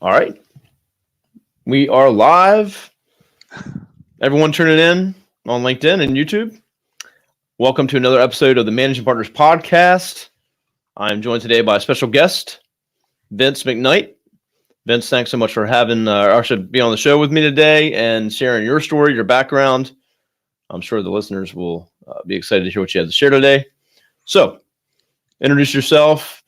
All right. We are live. Everyone tuning in on LinkedIn and YouTube. Welcome to another episode of the Managing Partners Podcast. I'm joined today by a special guest, Vince McKnight. Vince, thanks so much for having be on the show with me today and sharing your story, your background. I'm sure the listeners will be excited to hear what you have to share today. So, introduce yourself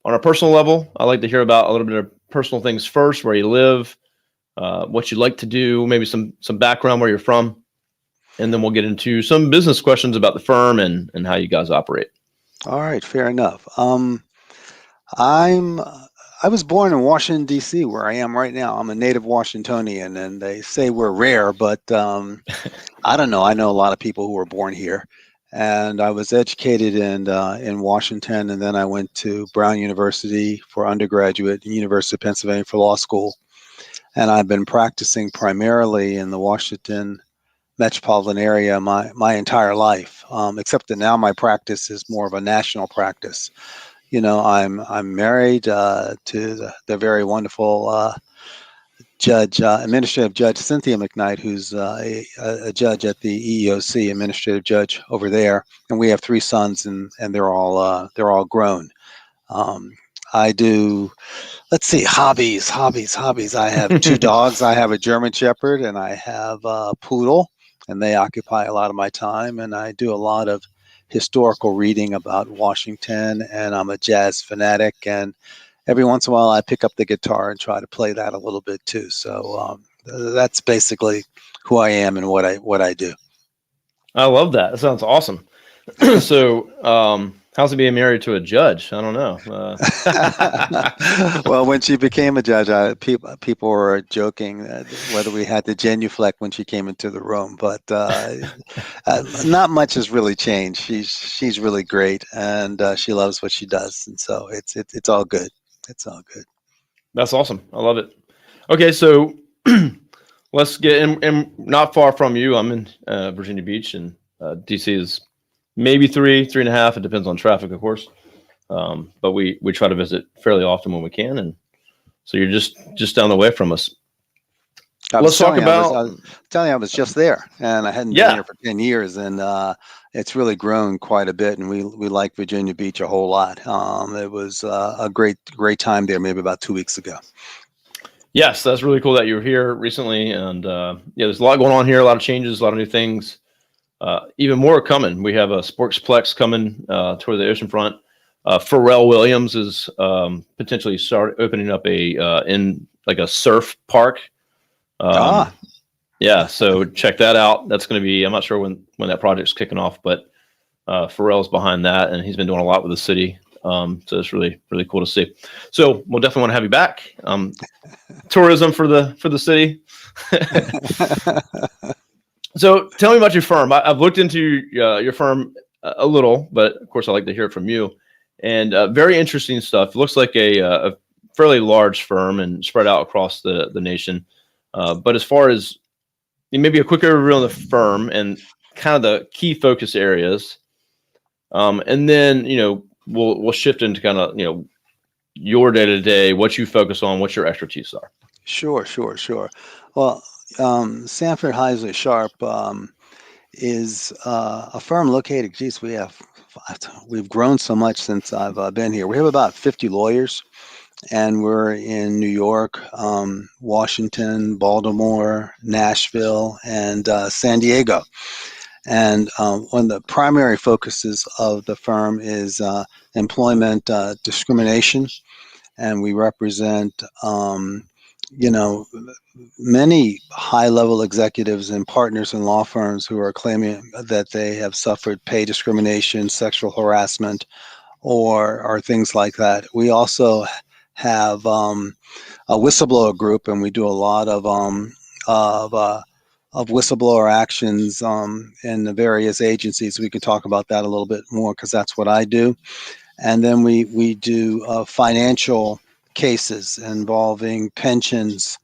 on a personal level. I like to hear about a little bit of personal things first, where you live, what you like to do, maybe some background where you're from, and then we'll get into some business questions about the firm and how you guys operate. All right, fair enough. I was born in Washington, D.C., where I am right now. I'm a native Washingtonian, and they say we're rare, but I don't know. I know a lot of people who were born here, and I was educated in Washington, and then I went to Brown University for undergraduate, and University of Pennsylvania for law school, and I've been practicing primarily in the Washington metropolitan area my entire life, except that now my practice is more of a national practice. You know, I'm married to the very wonderful administrative judge Cynthia McKnight, who's a judge at the EEOC, administrative judge over there, and we have three sons, and they're all grown. I do, let's see, hobbies. I have two dogs. I have a German Shepherd and I have a poodle, and they occupy a lot of my time. And I do a lot of historical reading about Washington, and I'm a jazz fanatic. And every once in a while, I pick up the guitar and try to play that a little bit too. So that's basically who I am and what I do. I love that. That sounds awesome. So, how's it being married to a judge? I don't know. Well, when she became a judge, people were joking whether we had to genuflect when she came into the room, but not much has really changed. She's really great, and she loves what she does, and so it's all good. It's all good. That's awesome. I love it. Okay, so let's get in. Not far from you, I'm in Virginia Beach, and DC is maybe 3.5. It depends on traffic, of course. But we try to visit fairly often when we can, and so you're just down the way from us. Let's talk about. I was telling you, I was just there, and I hadn't been here for 10 years, and it's really grown quite a bit, and we like Virginia Beach a whole lot. It was a great time there, maybe about 2 weeks ago. Yes, that's really cool that you were here recently, and there's a lot going on here, a lot of changes, a lot of new things. Even more coming. We have a Sportsplex coming toward the oceanfront. Pharrell Williams is potentially opening up in like a surf park. Yeah, so check that out. That's going to be, I'm not sure when that project's kicking off, but Pharrell's behind that, and he's been doing a lot with the city. So it's really, really cool to see. So we'll definitely want to have you back. Tourism for the city. So tell me about your firm. I've looked into your firm a little, but of course I like to hear it from you. And very interesting stuff. It looks like a fairly large firm and spread out across the nation. But as far as maybe a quick overview on the firm and kind of the key focus areas, and then we'll shift into kind of your day to day, what you focus on, what your expertise are. Sure. Well, Sanford Heisler Sharp is a firm located. Geez, we've grown so much since I've been here. We have about 50 lawyers, and we're in New York, Washington, Baltimore, Nashville, and San Diego. And one of the primary focuses of the firm is employment discrimination, and we represent many high-level executives and partners in law firms who are claiming that they have suffered pay discrimination, sexual harassment, or things like that. We also have a whistleblower group, and we do a lot of whistleblower actions in the various agencies. We can talk about that a little bit more because that's what I do. And then we do financial cases involving pensions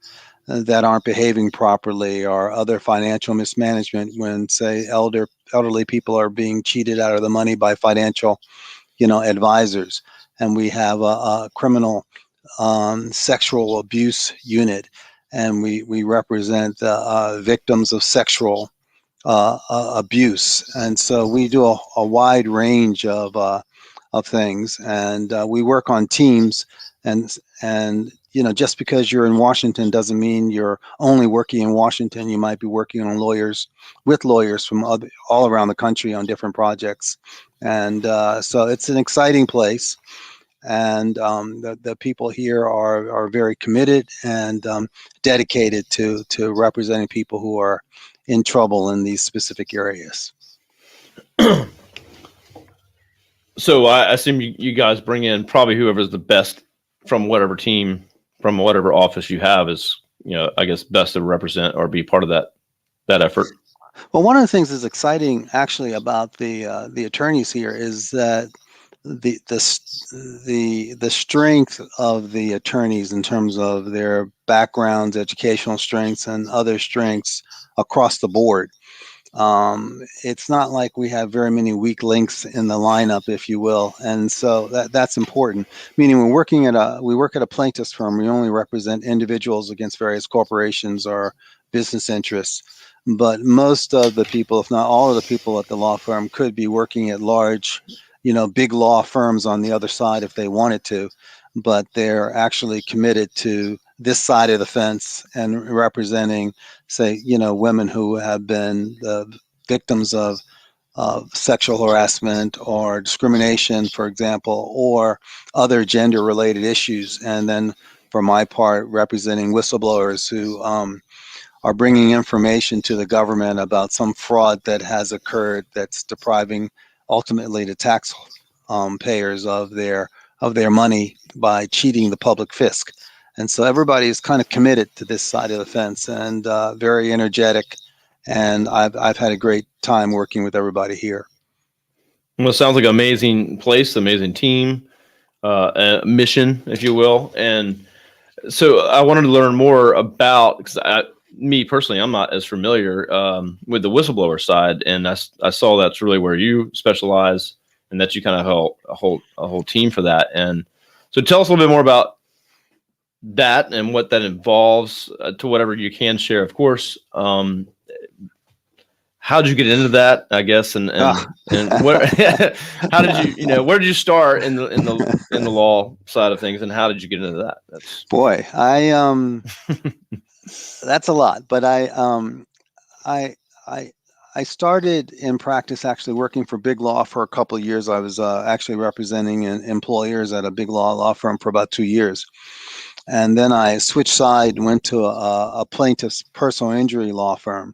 that aren't behaving properly or other financial mismanagement when, say, elderly people are being cheated out of the money by financial, advisors. And we have a criminal sexual abuse unit, and we represent victims of sexual abuse. And so we do a wide range of things, and we work on teams. And just because you're in Washington doesn't mean you're only working in Washington. You might be working on with lawyers from all around the country on different projects. And so it's an exciting place. And the people here are very committed and dedicated to representing people who are in trouble in these specific areas. So I assume you guys bring in probably whoever's the best from whatever team, from whatever office you have is, I guess best to represent or be part of that effort. Well, one of the things that's exciting actually about the attorneys here is that the strength of the attorneys in terms of their backgrounds, educational strengths, and other strengths across the board. It's not like we have very many weak links in the lineup, if you will, and so that's important. Meaning, we work at a plaintiff's firm. We only represent individuals against various corporations or business interests. But most of the people, if not all of the people at the law firm, could be working at large, big law firms on the other side if they wanted to. But they're actually committed to this side of the fence and representing, say, women who have been the victims of sexual harassment or discrimination, for example, or other gender-related issues. And then, for my part, representing whistleblowers who are bringing information to the government about some fraud that has occurred that's depriving ultimately the tax payers of their money by cheating the public fisc. And so everybody is kind of committed to this side of the fence and very energetic. And I've had a great time working with everybody here. Well, it sounds like an amazing place, amazing team, mission, if you will. And so I wanted to learn more about, because me personally, I'm not as familiar with the whistleblower side, and I saw that's really where you specialize, and that you kind of help a whole team for that. And so tell us a little bit more about that and what that involves, to whatever you can share, of course. How did you get into that, I guess, and where how did you where did you start in the law side of things, and how did you get into that? Boy, that's a lot, but I started in practice actually working for big law for a couple of years. I was actually representing employers at a big law firm for about 2 years. And then I switched side and went to a plaintiff's personal injury law firm.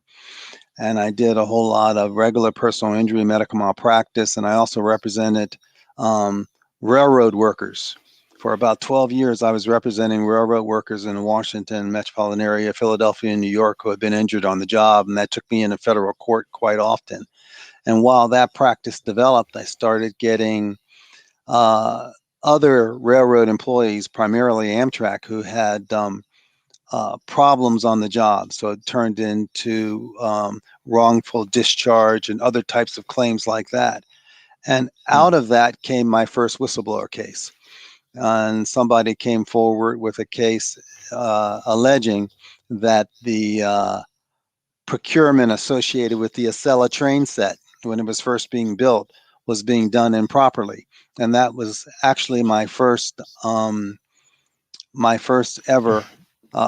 And I did a whole lot of regular personal injury medical malpractice. And I also represented railroad workers. For about 12 years, I was representing railroad workers in the Washington metropolitan area, Philadelphia, and New York, who had been injured on the job. And that took me into federal court quite often. And while that practice developed, I started getting other railroad employees, primarily Amtrak, who had problems on the job. So it turned into wrongful discharge and other types of claims like that. And out of that came my first whistleblower case. And somebody came forward with a case alleging that the procurement associated with the Acela train set when it was first being built was being done improperly. And that was actually my first ever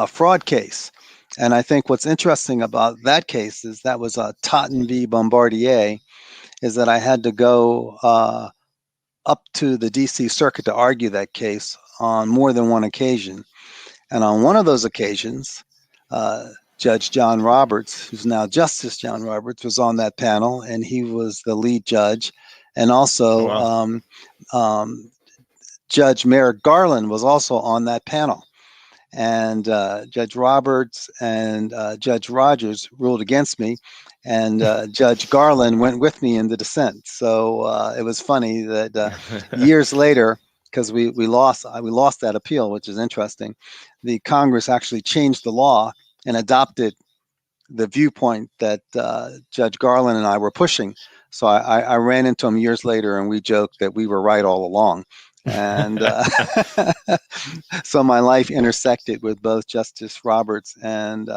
fraud case. And I think what's interesting about that case is that was a Totten v. Bombardier, is that I had to go up to the DC Circuit to argue that case on more than one occasion. And on one of those occasions, Judge John Roberts, who's now Justice John Roberts, was on that panel, and he was the lead judge. And also, Judge Merrick Garland was also on that panel. And Judge Roberts and Judge Rogers ruled against me, and Judge Garland went with me in the dissent. So it was funny that years later, because we lost that appeal, which is interesting, the Congress actually changed the law and adopted the viewpoint that Judge Garland and I were pushing. So I ran into him years later, and we joked that we were right all along. And so my life intersected with both Justice Roberts and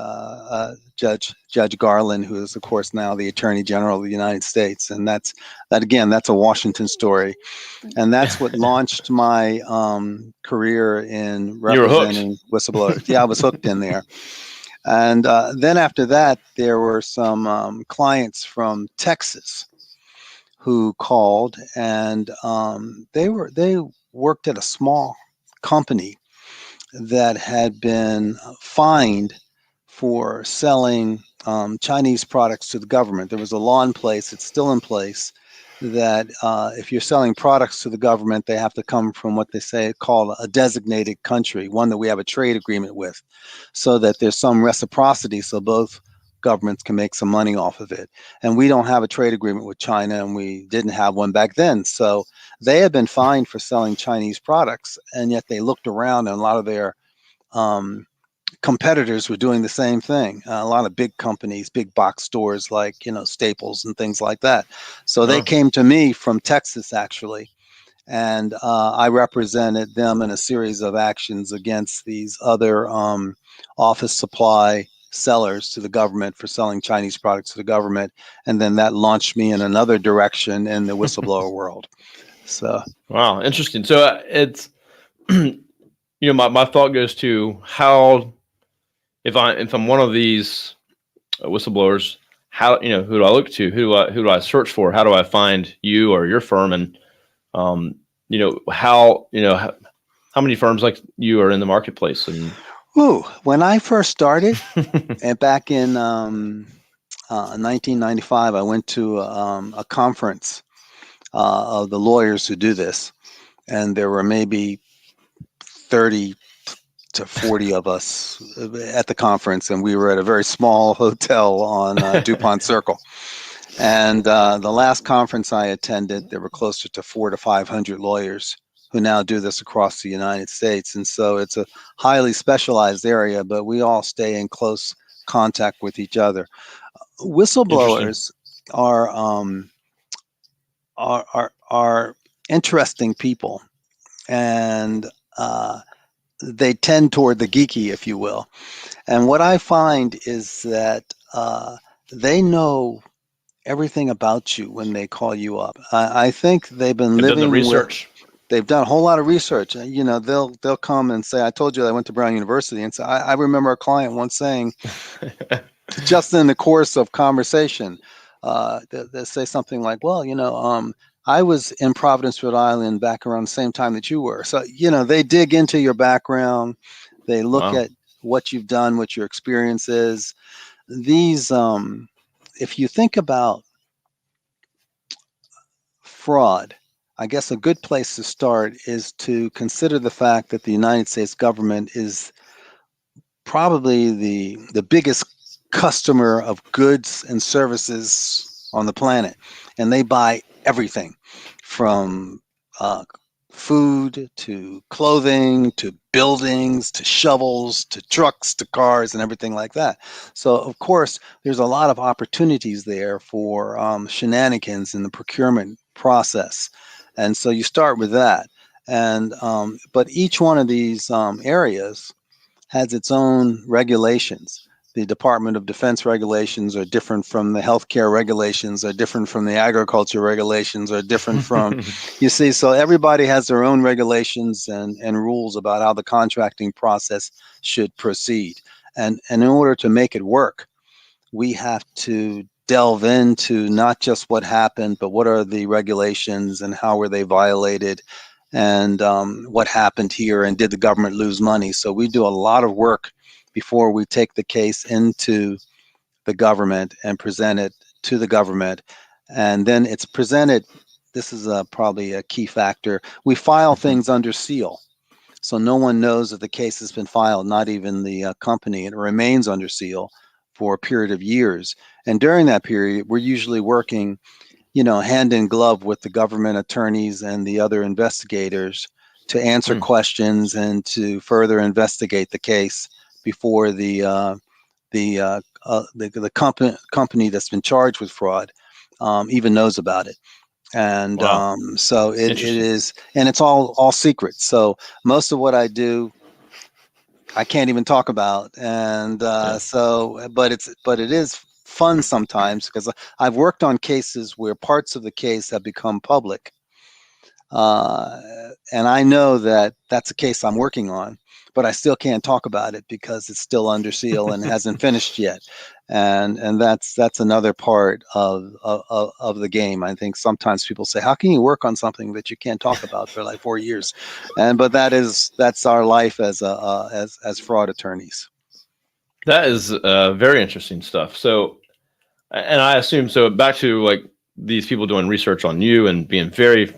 Judge Garland, who is, of course, now the Attorney General of the United States. And that's a Washington story. And that's what launched my career in You were hooked. representing whistleblowers. Yeah, I was hooked in there. And then after that, there were some clients from Texas who called, and they worked at a small company that had been fined for selling Chinese products to the government. There was a law in place, it's still in place, that if you're selling products to the government, they have to come from what they say called a designated country, one that we have a trade agreement with, so that there's some reciprocity, so both governments can make some money off of it. And we don't have a trade agreement with China, and we didn't have one back then. So they had been fined for selling Chinese products, and yet they looked around, and a lot of their competitors were doing the same thing. A lot of big companies, big box stores like, Staples and things like that. So they came to me from Texas, actually, and I represented them in a series of actions against these other office supply sellers to the government for selling Chinese products to the government. And then that launched me in another direction in the whistleblower world. So, wow, interesting. So it's, my thought goes to how, if I'm one of these whistleblowers, how, who do I look to? Who do I search for? How do I find you or your firm? And, how many firms like you are in the marketplace? And when I first started, and back in 1995, I went to a conference of the lawyers who do this, and there were maybe 30 to 40 of us at the conference, and we were at a very small hotel on DuPont Circle. And the last conference I attended, there were closer to 400 to 500 lawyers who now do this across the United States. And so it's a highly specialized area, but we all stay in close contact with each other. Whistleblowers are interesting people, and they tend toward the geeky, if you will. And what I find is that they know everything about you when they call you up. I think they've been living the research. They've done a whole lot of research. They'll come and say, "I told you I went to Brown University," and so I remember a client once saying, just in the course of conversation, they say something like, "Well, I was in Providence, Rhode Island back around the same time that you were." So, they dig into your background. They look at what you've done, what your experience is. These, if you think about fraud, I guess a good place to start is to consider the fact that the United States government is probably the biggest customer of goods and services on the planet. And they buy everything from food to clothing to buildings to shovels to trucks to cars and everything like that. So, of course, there's a lot of opportunities there for shenanigans in the procurement process. And so you start with that. And but each one of these areas has its own regulations. The Department of Defense regulations are different from the healthcare regulations, are different from the agriculture regulations, are different from, you see, so everybody has their own regulations and rules about how the contracting process should proceed. And in order to make it work, we have to delve into not just what happened, but what are the regulations and how were they violated, and what happened here, and did the government lose money? So we do a lot of work before we take the case into the government and present it to the government. And then it's presented, this is probably a key factor, we file things under seal. So no one knows that the case has been filed, not even the company. It remains under seal for a period of years. And during that period, we're usually working, hand in glove with the government attorneys and the other investigators to answer questions and to further investigate the case before the company that's been charged with fraud even knows about it. And Wow. so it Interesting. is, and it's all secret. So most of what I do, I can't even talk about. And Yeah. but it is fun sometimes because I've worked on cases where parts of the case have become public, uh, and I know that that's a case I'm working on, but I still can't talk about it because it's still under seal and hasn't finished yet. And that's another part of the game. I think sometimes people say, "How can you work on something that you can't talk about for like 4 years?" But that's our life as as fraud attorneys. That is very interesting stuff. So, and I assume so. Back to like these people doing research on you and being very,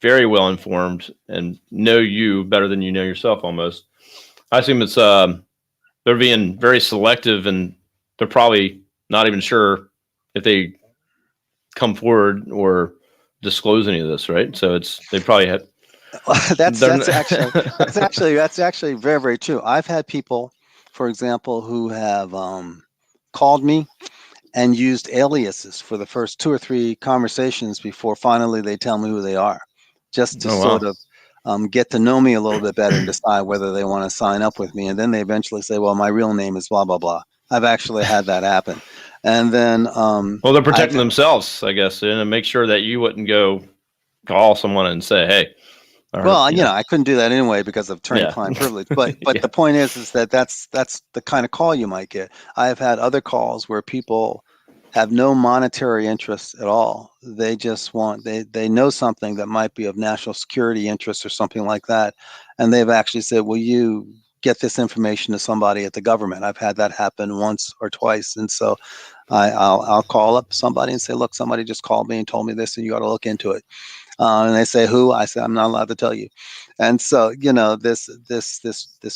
very well informed and know you better than you know yourself almost. I assume it's they're being very selective and they're probably not even sure if they come forward or disclose any of this, right? So it's they probably had that's they're that's actually that's actually very, very true. I've had people, for example, who have called me and used aliases for the first two or three conversations before finally they tell me who they are, just to oh sort wow. of get to know me a little bit better and decide whether they want to sign up with me. And then they eventually say, "Well, my real name is blah blah blah." I've actually had that happen, and then Well, they're I've protecting themselves, I guess, and make sure that you wouldn't go call someone and say, "Hey, I heard," well, I couldn't do that anyway because of yeah, attorney-client privilege. But yeah, the point is that that's the kind of call you might get. I have had other calls where people have no monetary interest at all. They just want they know something that might be of national security interest or something like that, and they've actually said, "Will you get this information to somebody at the government?" I've had that happen once or twice, and so I'll call up somebody and say, "Look, somebody just called me and told me this, and you ought to look into it." And they say, "Who?" I say, "I'm not allowed to tell you." And so, this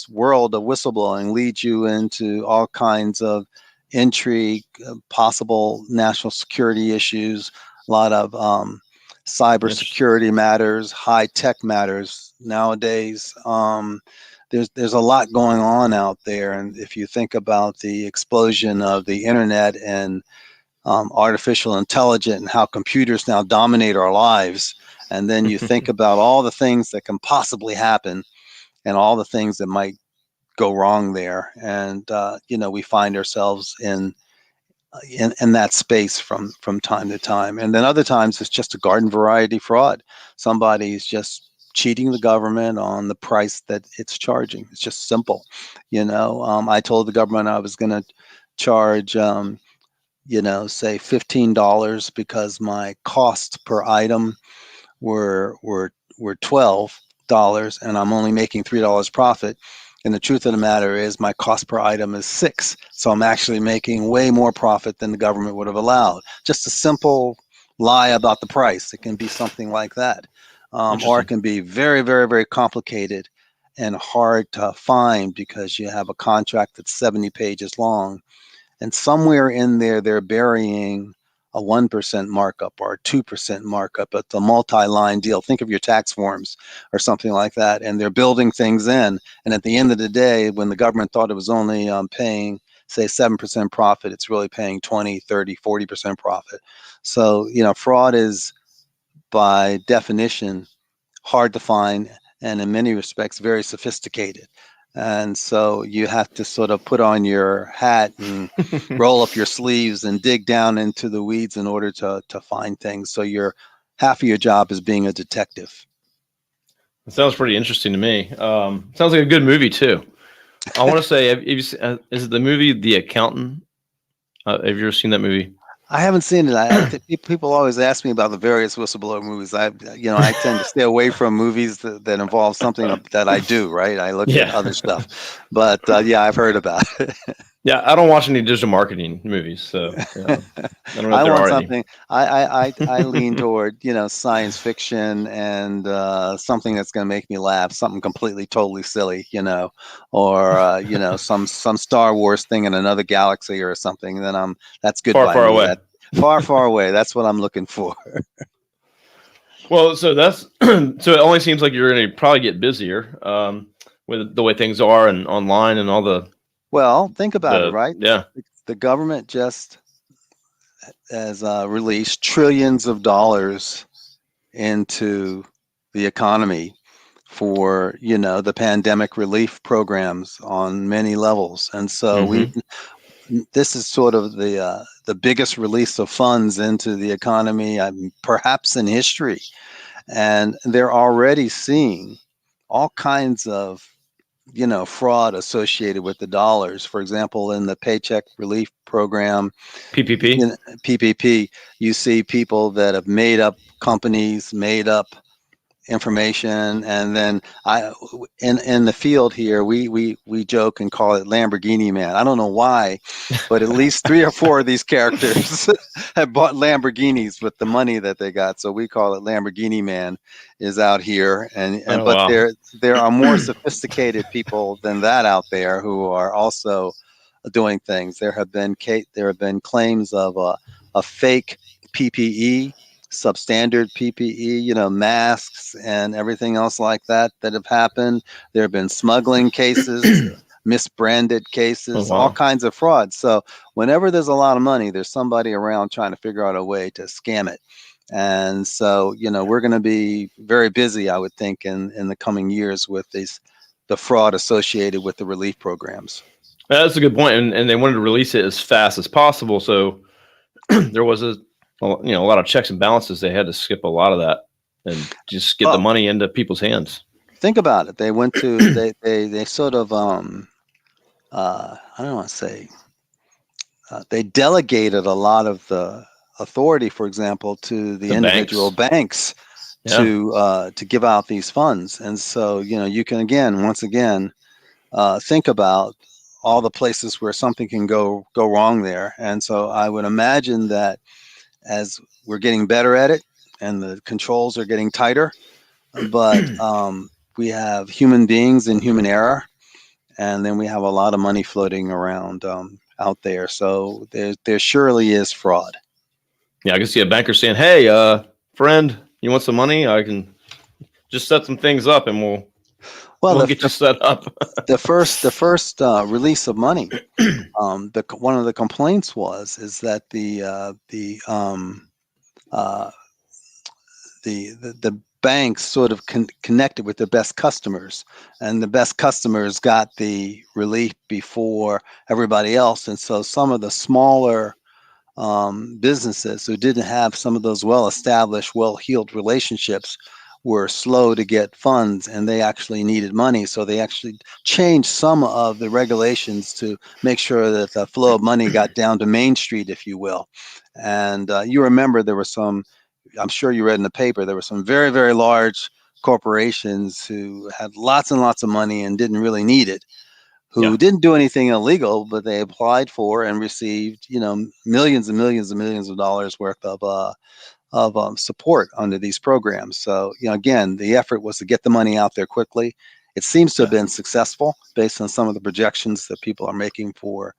world of whistleblowing leads you into all kinds of intrigue, possible national security issues, a lot of interesting. cybersecurity matters, high tech matters nowadays. There's a lot going on out there, and if you think about the explosion of the internet and artificial intelligence and how computers now dominate our lives. And then you think about all the things that can possibly happen and all the things that might go wrong there. And, we find ourselves in that space from time to time. And then other times it's just a garden variety fraud. Somebody's just cheating the government on the price that it's charging. It's just simple. I told the government I was going to charge say $15 because my costs per item were $12 and I'm only making $3 profit. And the truth of the matter is my cost per item is $6. So I'm actually making way more profit than the government would have allowed. Just a simple lie about the price. It can be something like that. Or it Interesting. can be very, very, very complicated and hard to find because you have a contract that's 70 pages long and somewhere in there they're burying a 1% markup or a 2% markup. It's a multi-line deal. Think of your tax forms or something like that, and they're building things in. And at the end of the day, when the government thought it was only paying, say, 7% profit, it's really paying 20, 30, 40% profit. So, fraud is by definition hard to find and in many respects very sophisticated. And so you have to sort of put on your hat and roll up your sleeves and dig down into the weeds in order to find things. So half of your job is being a detective. It sounds pretty interesting to me. Sounds like a good movie too. I want to say, have you, is it the movie The Accountant? Have you ever seen that movie? I haven't seen it. I think people always ask me about the various whistleblower movies. I tend to stay away from movies that involve something that I do. Right, I look at Yeah, other stuff, but yeah, I've heard about it. yeah. I don't watch any digital marketing movies, so yeah, I don't know if I there want are any. something. I lean toward science fiction and something that's going to make me laugh, something completely totally silly, or some Star Wars thing in another galaxy or something. Then that's good Far, by far me. away. That far, far away. That's what I'm looking for. Well, so that's so it only seems like you're going to probably get busier with the way things are and online and all Well, think about it, the right? yeah. The government just has released trillions of dollars into the economy for, the pandemic relief programs on many levels. And so this is sort of the biggest release of funds into the economy, perhaps in history. And they're already seeing all kinds of, fraud associated with the dollars. For example, in the Paycheck Relief Program, PPP. PPP, you see people that have made up companies, made up information, and then in the field here we joke and call it Lamborghini Man. I don't know why, but at least 3 or 4 of these characters have bought Lamborghinis with the money that they got, so we call it Lamborghini Man is out here, but wow. there are more sophisticated people than that out there who are also doing things. There have been claims of a fake PPE, substandard PPE, masks and everything else like that have happened. There have been smuggling cases, misbranded cases, all kinds of fraud. So whenever there's a lot of money, there's somebody around trying to figure out a way to scam it. And so, we're going to be very busy, I would think, in the coming years with the fraud associated with the relief programs. That's a good point. And they wanted to release it as fast as possible. So there was a lot of checks and balances. They had to skip a lot of that and just get the money into people's hands. Think about it. They went to, they sort of, I don't want to say, they delegated a lot of the authority, for example, to the individual banks to give out these funds. And so, you can once again, think about all the places where something can go wrong there. And so I would imagine that as we're getting better at it and the controls are getting tighter, but we have human beings and human error, and then we have a lot of money floating around out there. So there surely is fraud. Yeah, I can see a banker saying, "Hey, friend, you want some money? I can just set some things up, and we'll get you set up." the first release of money, one of the complaints is that the banks sort of connected with the best customers, and the best customers got the relief before everybody else. And so some of the smaller businesses who didn't have some of those well-established, well-heeled relationships were slow to get funds, and they actually needed money. So they actually changed some of the regulations to make sure that the flow of money got down to Main Street, if you will. And you remember there were some, I'm sure you read in the paper, there were some very, very large corporations who had lots and lots of money and didn't really need it, who didn't do anything illegal, but they applied for and received, millions and millions and millions of dollars worth of support under these programs. So, again, the effort was to get the money out there quickly. It seems to have been successful based on some of the projections that people are making for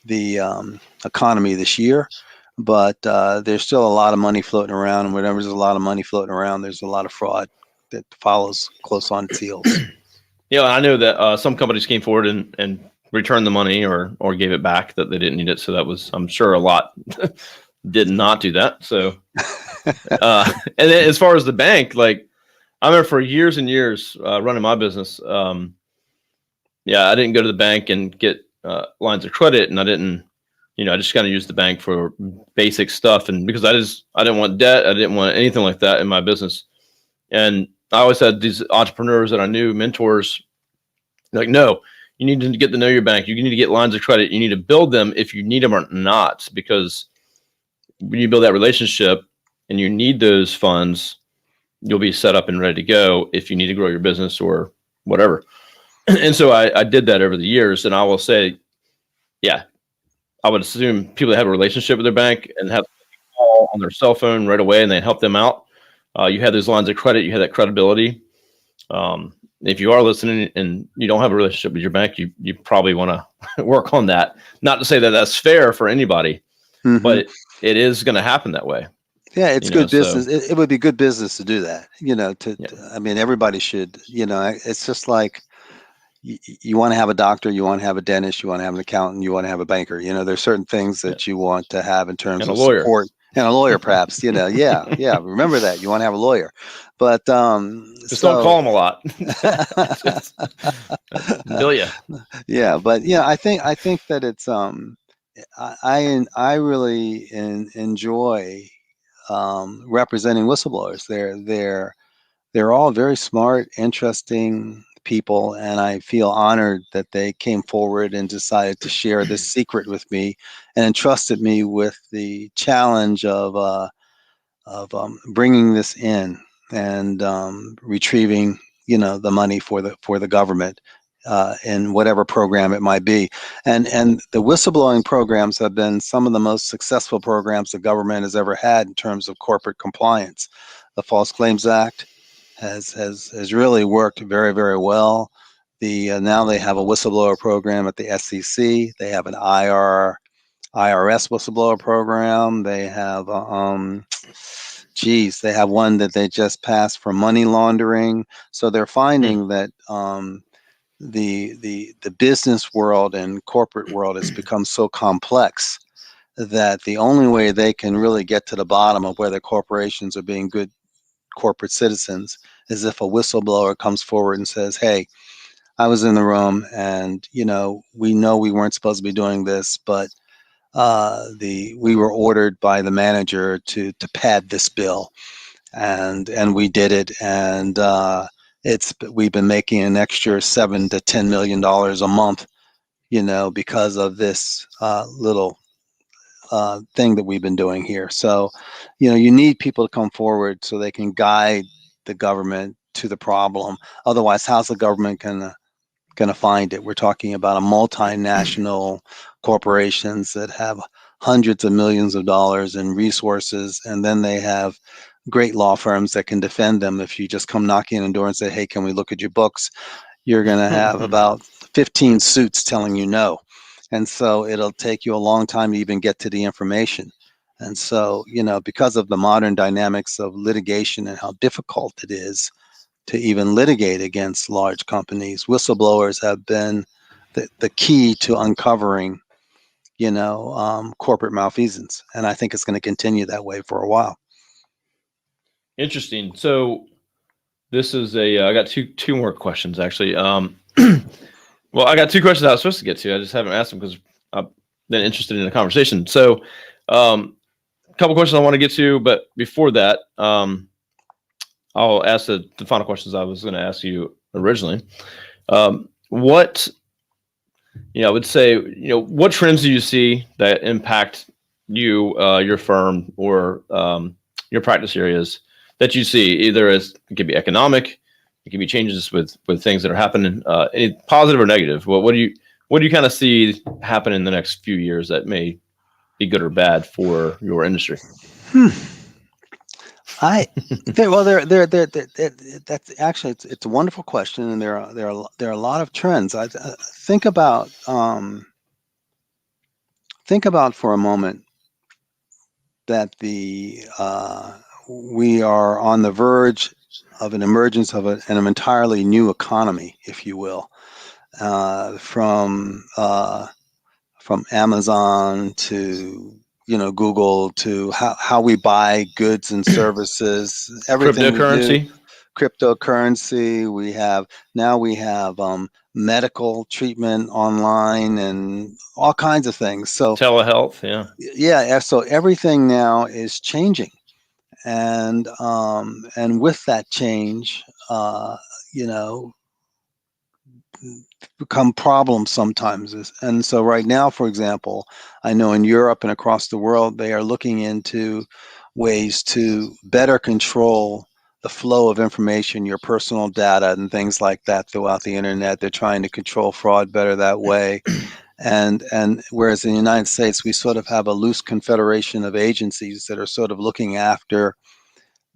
the economy this year. But there's still a lot of money floating around, and whenever there's a lot of money floating around, there's a lot of fraud that follows close on its heels. Yeah, I know that some companies came forward and returned the money or gave it back, that they didn't need it. So that was, I'm sure, a lot did not do that. So, and then as far as the bank, like, I remember for years and years running my business. I didn't go to the bank and get lines of credit, and I didn't. I just kind of used the bank for basic stuff, and because I didn't want debt, I didn't want anything like that in my business. And I always had these entrepreneurs that I knew, mentors, like, no, you need to get to know your bank. You need to get lines of credit. You need to build them if you need them or not, because when you build that relationship and you need those funds, you'll be set up and ready to go if you need to grow your business or whatever. And so I did that over the years, and I will say, I would assume people that have a relationship with their bank and have a call on their cell phone right away, and they help them out. You have those lines of credit. You have that credibility. If you are listening and you don't have a relationship with your bank, you probably want to work on that. Not to say that that's fair for anybody, but it is going to happen that way. Yeah, it's good business. It would be good business to do that. I mean, everybody should. It's just like, you want to have a doctor, you want to have a dentist, you want to have an accountant, you want to have a banker. There's certain things that you want to have in terms of support And a lawyer, perhaps, yeah. Remember that. You want to have a lawyer. But Just don't call them a lot. Just, will ya? yeah, but I think that it's I really enjoy representing whistleblowers. They're all very smart, interesting people, and I feel honored that they came forward and decided to share this secret with me and entrusted me with the challenge of bringing this in and retrieving, the money for the government in whatever program it might be. And the whistleblowing programs have been some of the most successful programs the government has ever had in terms of corporate compliance. The False Claims Act has really worked very, very well. Now they have a whistleblower program at the SEC. They have an IRS whistleblower program. They have they have one that they just passed for money laundering. So they're finding that the business world and corporate world has become so complex that the only way they can really get to the bottom of whether corporations are being good corporate citizens is if a whistleblower comes forward and says, "Hey, I was in the room, and we know we weren't supposed to be doing this, but we were ordered by the manager to pad this bill, and we did it, and we've been making an extra $7 to $10 million a month, because of this little thing that we've been doing here." So, you need people to come forward so they can guide the government to the problem. Otherwise, how's the government going to find it? We're talking about a multinational corporations that have hundreds of millions of dollars in resources, and then they have great law firms that can defend them. If you just come knocking on the door and say, "Hey, can we look at your books?" you're going to have about 15 suits telling you no. And so it'll take you a long time to even get to the information. And so, because of the modern dynamics of litigation and how difficult it is to even litigate against large companies, whistleblowers have been the key to uncovering, corporate malfeasance. And I think it's going to continue that way for a while. Interesting. So this is I got two more questions, actually. Well, I got two questions I was supposed to get to. I just haven't asked them because I've been interested in the conversation. So a couple questions I want to get to, but before that, I'll ask the final questions I was going to ask you originally. What, I would say, what trends do you see that impact you, your firm, or your practice areas that you see, either as it could be economic, it could be changes with things that are happening, any positive or negative? What do you kind of see happen in the next few years that may be good or bad for your industry? That's actually it's a wonderful question, and there are a lot of trends. I think about for a moment that we are on the verge of an emergence of an entirely new economy, if you will, from Amazon to Google, to how we buy goods and services, everything Cryptocurrency. we do. Cryptocurrency. We have medical treatment online and all kinds of things. So Telehealth, yeah. So everything now is changing, and with that change, become problems sometimes. And so right now, for example, I know in Europe and across the world, they are looking into ways to better control the flow of information, your personal data and things like that throughout the internet. They're trying to control fraud better that way. And whereas in the United States, we sort of have a loose confederation of agencies that are sort of looking after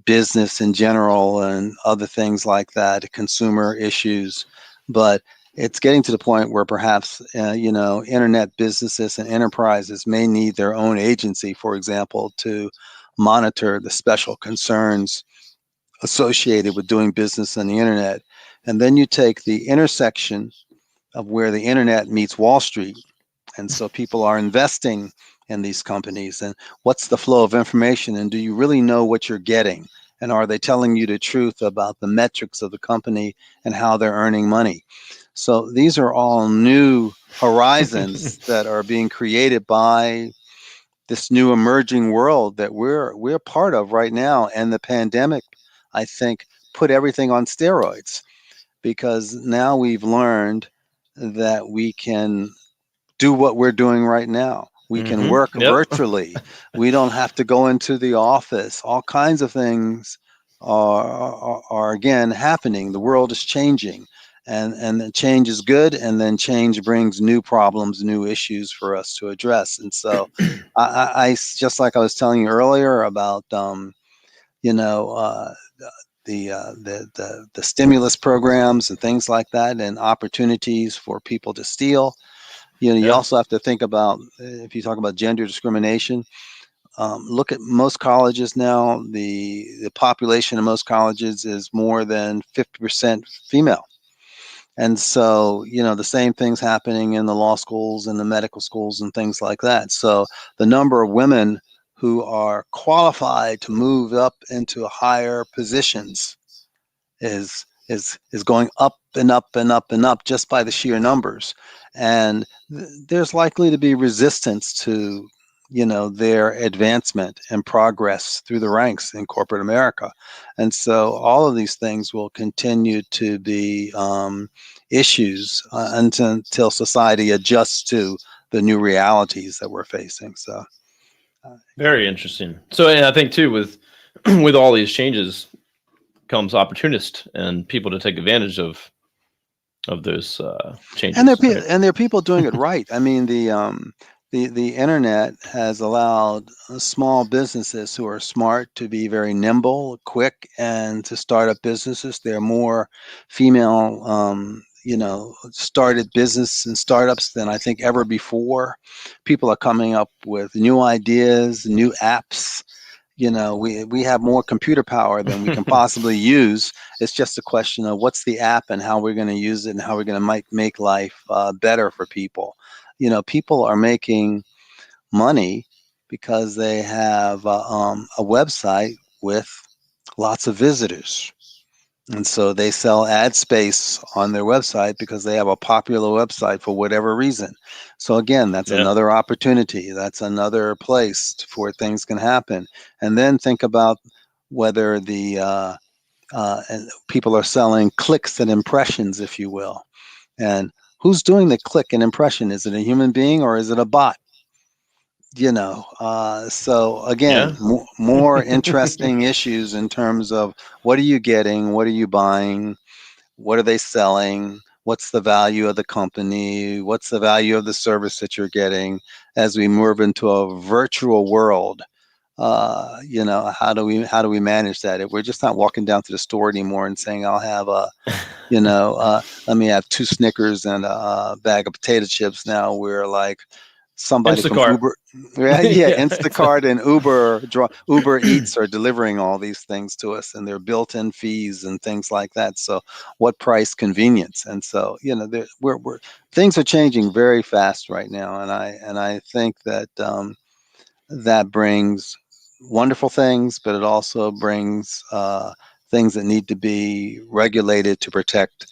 business in general and other things like that, consumer issues. But it's getting to the point where perhaps, internet businesses and enterprises may need their own agency, for example, to monitor the special concerns associated with doing business on the internet. And then you take the intersection of where the internet meets Wall Street. And so people are investing in these companies, and what's the flow of information, and do you really know what you're getting, and are they telling you the truth about the metrics of the company and how they're earning money? So these are all new horizons that are being created by this new emerging world that we're part of right now. And the pandemic, I think, put everything on steroids, because now we've learned that we can do what we're doing right now. We can work Yep. virtually. We don't have to go into the office. All kinds of things are again happening. The world is changing, and the change is good. And then change brings new problems, new issues for us to address. And so, I just like I was telling you earlier about, you know, the stimulus programs and things like that, and opportunities for people to steal. You know, you Yeah. also have to think about, if you talk about gender discrimination, look at most colleges now. The population of most colleges is more than 50% female. And so, you know, the same thing's happening in the law schools and the medical schools and things like that. So the number of women who are qualified to move up into higher positions is going up and up and up and up just by the sheer numbers. And there's likely to be resistance to, you know, their advancement and progress through the ranks in corporate America. And so all of these things will continue to be issues until society adjusts to the new realities that we're facing. So Very interesting. So, and I think too, with with all these changes comes opportunists and people to take advantage of those changes. and Right? there are people doing it right. I mean, the internet has allowed small businesses who are smart to be very nimble, quick, and to start up businesses. There are more female, you know, started business and startups than I think ever before. People are coming up with new ideas, new apps. You know, we have more computer power than we can possibly use. It's just a question of what's the app and how we're going to use it and how we're going to make life better for people. You know, people are making money because they have a website with lots of visitors. And so they sell ad space on their website because they have a popular website for whatever reason. So again, that's Yeah. another opportunity. That's another place where things can happen. And then think about whether and people are selling clicks and impressions, if you will. And who's doing the click and impression? Is it a human being or is it a bot? You know, so again, Yeah. more interesting issues in terms of what are you getting, what are you buying, what are they selling, what's the value of the company, what's the value of the service that you're getting as we move into a virtual world. You know, how do we manage that? If we're just not walking down to the store anymore and saying, I'll have a, you know, let me have 2 Snickers and a bag of potato chips. Now we're like, somebody from Instacart. Uber, yeah, Yeah. Instacart and Uber Eats are delivering all these things to us, and they're built-in fees and things like that. So, what price convenience? And so, you know, we're things are changing very fast right now, and I think that that brings wonderful things, but it also brings things that need to be regulated to protect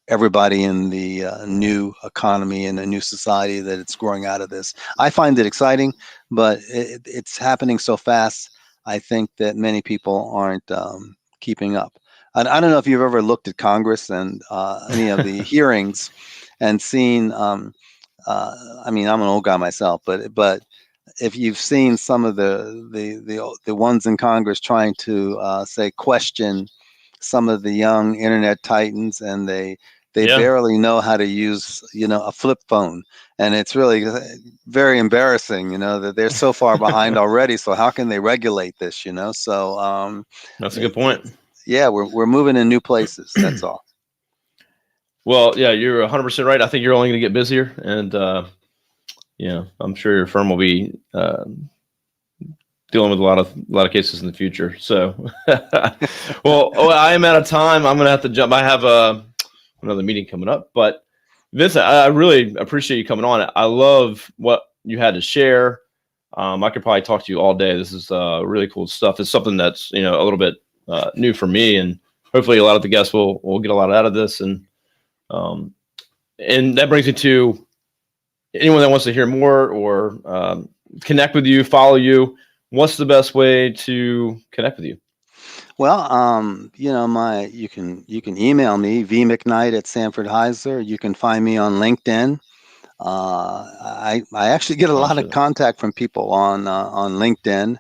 everybody in the new economy and a new society that it's growing out of this. I find it exciting, but it's happening so fast. I think that many people aren't keeping up. And I don't know if you've ever looked at Congress and any of the hearings and seen. I mean, I'm an old guy myself, but if you've seen some of the ones in Congress trying to say question some of the young internet titans, and they Yeah. barely know how to use, you know, a flip phone, and it's really very embarrassing, you know, that they're so far behind already. So how can they regulate this, you know? So That's a good point. yeah, we're moving in new places. That's all. Well, yeah, you're 100% right. I think you're only going to get busier, and yeah, I'm sure your firm will be dealing with a lot of cases in the future. So, well, I am out of time. I'm going to have to jump. I have another meeting coming up, but Vincent, I really appreciate you coming on. I love what you had to share. I could probably talk to you all day. This is really cool stuff. It's something that's, a little bit new for me, and hopefully a lot of the guests will get a lot out of this. And that brings me to anyone that wants to hear more or connect with you, follow you. What's the best way to connect with you? Well, you can email me, vmcknight at Sanford Heisler. You can find me on LinkedIn. I actually get a lot of contact from people on LinkedIn.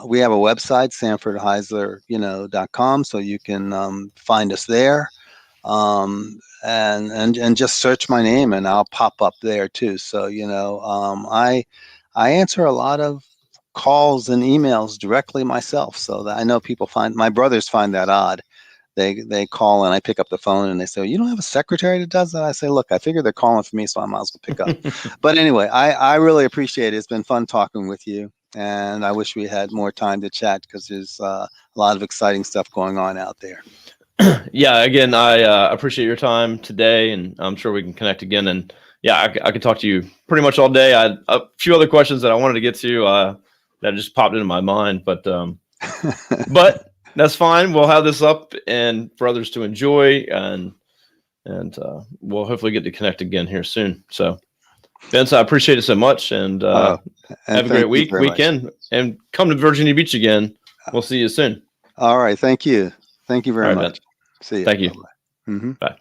We have a website, sanfordheisler.com, so you can find us there. And just search my name and I'll pop up there too. So, I answer a lot of calls and emails directly myself. So that I know my brothers find that odd. They call and I pick up the phone and they say, "You don't have a secretary that does that?" I say, "Look, I figure they're calling for me, so I might as well pick up." But anyway, I really appreciate it. It's been fun talking with you. And I wish we had more time to chat because there's a lot of exciting stuff going on out there. Yeah, again, I appreciate your time today, and I'm sure we can connect again. And yeah, I could talk to you pretty much all day. I had a few other questions that I wanted to get to that just popped into my mind, but that's fine. We'll have this up and for others to enjoy, and we'll hopefully get to connect again here soon. So, Vince, I appreciate it so much, and have a great weekend, and come to Virginia Beach again. We'll see you soon. All right, thank you very much. Vince. See you. Thank you. Bye-bye. Mm-hmm. Bye.